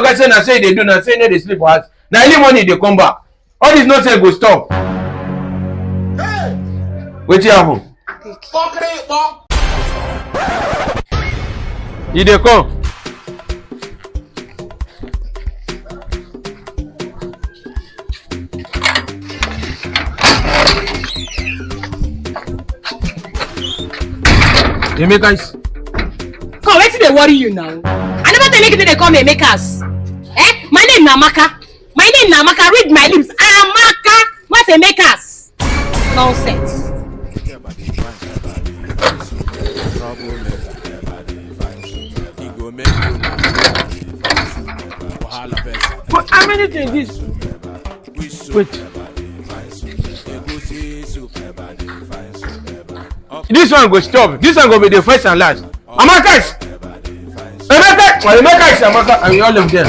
oga say na say they do na say no dey sleep for house. Na early morning they come back. All this no say go stop. Wetin happen? You dey come? You make us. Come, wetin dey worry you now? I never tell you they call me makers. Eh? My name na Amaka. My name na Amaka. Read my lips. Amaka. What's a makers? Nonsense. But how many things this? Wait. This one go stop. This one go be the first and last. Amaka! Amaka, and all of them.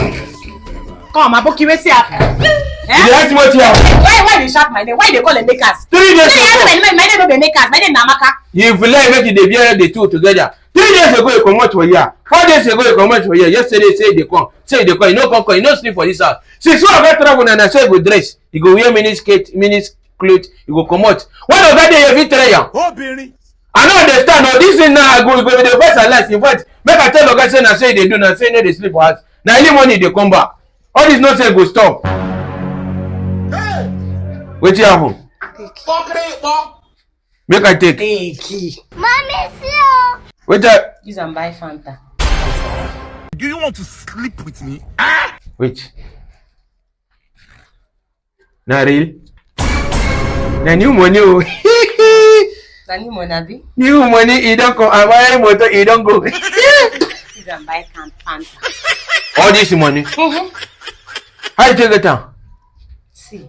Come, Aboki, what's happen? You ask me what you have. Why they sharp my name? Why they call them makers? 3 days ago. My name no be makers. My name na Amaka. You like make they bear the two together. 3 days ago you come out for here. 4 days ago you come out for here. Yesterday say they come. Say they come. You no come. You no sleep for this house. Since you have travel and I say go dress, you go wear mini skirt, mini clothes. You go come out. One of that day you fit try am. Oh, Billy. I don't understand. No, this thing now go be the first and last. In fact, make I tell oga say na say they do na say no dey sleep for house. Na early morning they come back. All this no say go stop. Wetin happen? Make I take. Mommy, see. Wait a. Use and buy Fanta. Do you want to sleep with me? Wait. Na real? Na new money o. Na new money abi? New money, e don come. I buy motor, e don go. Use and buy Fanta. All this money. How you take it down? See,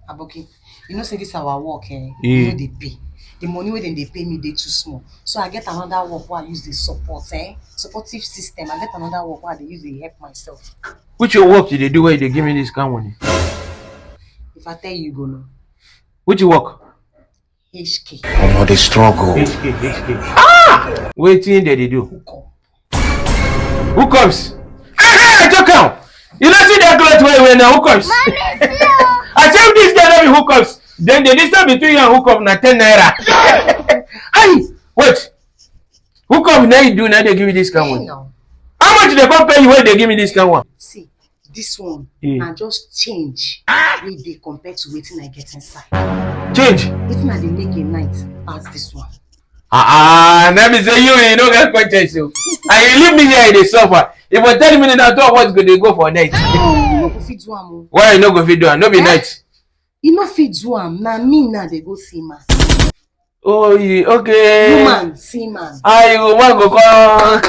Aboki, you know say this our work, eh? Yeah. You know they pay. The money where they pay me, they too small. So I get another work where I use the support, supportive system. I get another work where I use the help myself. Which your work did they do where they give me this kind of money? If I tell you, you go know. Which work? HK. Oh, they struggle. HK. Ah! Waiting that they do. Hookup. Hookups. I took out. You don't see that clothes where we now hookups. I tell this guy not be hookups. Then the distance between you and hookup na 10 naira. Hey, wait. Hookup now you do now they give me this kind one. No. How much they come pay you when they give me this kind one? See, this one Yeah. I just change with they compare to waiting I get inside. Change. Waiting I they make a night as this one. Let me say you don't get conscience. And you leave me here in the suffer. If you tell me that what's going to go for night. Oh, you no go fit do am. Why you no go fit do am? No be night. You no fit do am. Na me now they go see man. Oh, okay. Woman, see man. You want go come.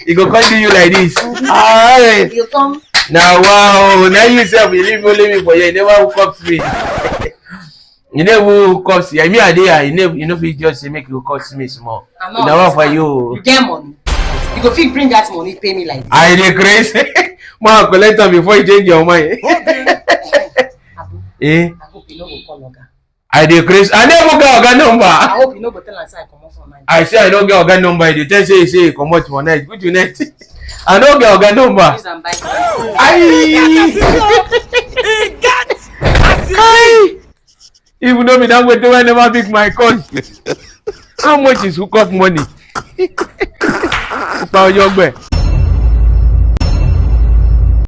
He go come do you like this. Alright. You come. Now wow, now you yourself you leave me for here. You never hook up me. You never hook up me. I mean, I did. You know, fit just say make you hook up me small. Now for you. You get money. You go fit bring that money, pay me like this. I dey crazy. Man, collect am before you change your mind. Abu, Eh? I hope you no go call Oga. I dey crazy. I never get Oga number. I hope you no go tell am say I comot from mind. I say I don't get Oga number. You tell say you comot for night. Good night. I don't get Oga number. Use am buy. Even though me that way, I never pick my call. How much is hookup money? Upa Oyogbe.